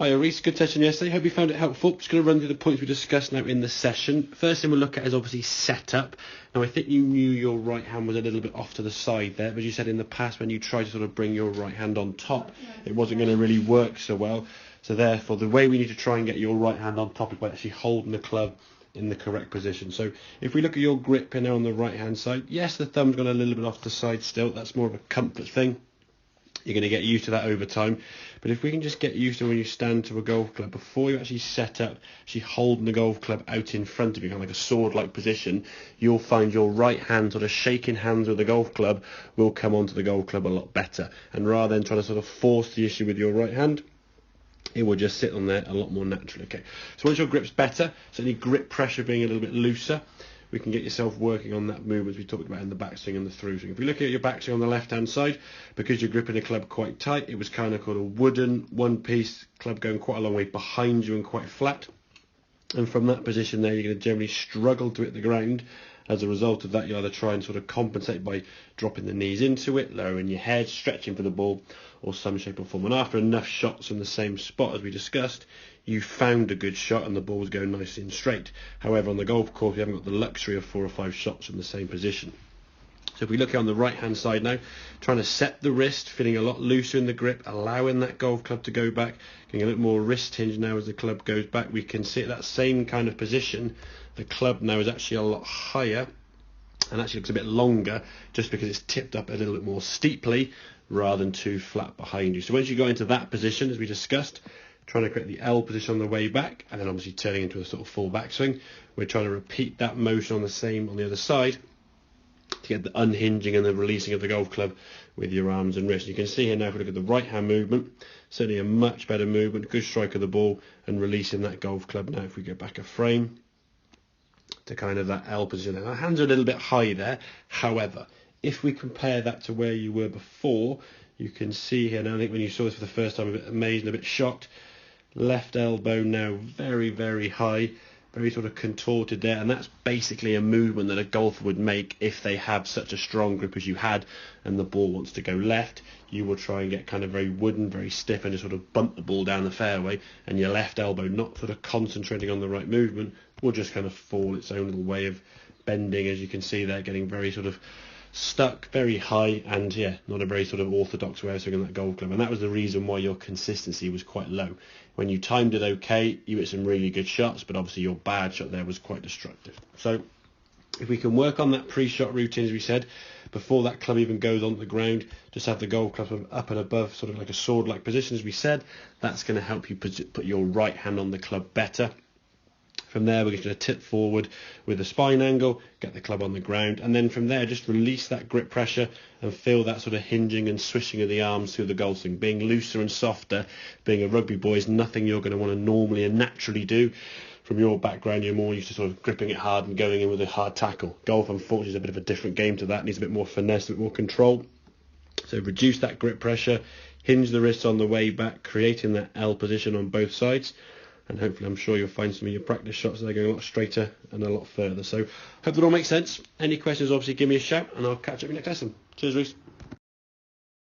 Hi Reece, good session yesterday. Hope you found it helpful. Just going to run through the points we discussed now in the session. First thing we'll look at is obviously setup. Now I think you knew your right hand was a little bit off to the side there, but you said in the past when you tried to sort of bring your right hand on top, it wasn't going to really work so well. So therefore the way we need to try and get your right hand on top is by actually holding the club in the correct position. So if we look at your grip here now on the right hand side, yes, the thumb's gone a little bit off the side still. That's more of a comfort thing. You're going to get used to that over time. But if we can just get used to when you stand to a golf club, before you actually set up, actually holding the golf club out in front of you, kind of like a sword-like position, you'll find your right hand sort of shaking hands with the golf club will come onto the golf club a lot better. And rather than trying to sort of force the issue with your right hand, it will just sit on there a lot more naturally. Okay. So once your grip's better, so any grip pressure being a little bit looser, we can get yourself working on that movement we talked about in the backswing and the through swing. If you look at your backswing on the left-hand side, because you're gripping the club quite tight, it was kind of called a wooden one-piece club going quite a long way behind you and quite flat. And from that position there, you're going to generally struggle to hit the ground. As a result of that, you either try and sort of compensate by dropping the knees into it, lowering your head, stretching for the ball, or some shape or form. And after enough shots in the same spot as we discussed, you found a good shot and the ball was going nice and straight. However, on the golf course, you haven't got the luxury of 4 or 5 shots from the same position. So if we look on the right hand side now, trying to set the wrist, feeling a lot looser in the grip, allowing that golf club to go back, getting a little more wrist hinge now as the club goes back. We can see at that same kind of position, the club now is actually a lot higher and actually looks a bit longer just because it's tipped up a little bit more steeply rather than too flat behind you. So once you go into that position, as we discussed, trying to create the L position on the way back and then obviously turning into a sort of full backswing, we're trying to repeat that motion on the other side to get the unhinging and the releasing of the golf club with your arms and wrists. You can see here now, if we look at the right hand movement, certainly a much better movement, good strike of the ball and releasing that golf club. Now if we go back a frame to kind of that L position, our hands are a little bit high there. However, if we compare that to where you were before, you can see here now, I think when you saw this for the first time, a bit amazed and a bit shocked, left elbow now very, very high, very sort of contorted there, and that's basically a movement that a golfer would make if they have such a strong grip as you had and the ball wants to go left. You will try and get kind of very wooden, very stiff and just sort of bump the ball down the fairway, and your left elbow not sort of concentrating on the right movement will just kind of fall its own little way of bending, as you can see there, getting very sort of stuck, very high, and yeah, not a very sort of orthodox way of swinging that golf club. And that was the reason why your consistency was quite low. When you timed it okay, you hit some really good shots, but obviously your bad shot there was quite destructive. So if we can work on that pre-shot routine, as we said, before that club even goes on the ground, just have the golf club up and above, sort of like a sword-like position, as we said, that's going to help you put your right hand on the club better. From there, we're just going to tip forward with the spine angle, get the club on the ground, and then from there, just release that grip pressure and feel that sort of hinging and swishing of the arms through the golf swing. Being looser and softer, being a rugby boy, is nothing you're going to want to normally and naturally do. From your background, you're more used to sort of gripping it hard and going in with a hard tackle. Golf, unfortunately, is a bit of a different game to that. It needs a bit more finesse, a bit more control. So reduce that grip pressure, hinge the wrists on the way back, creating that L position on both sides. And hopefully I'm sure you'll find some of your practice shots that are going a lot straighter and a lot further. So hope that all makes sense. Any questions, obviously give me a shout and I'll catch up with you next lesson. Cheers, Reece.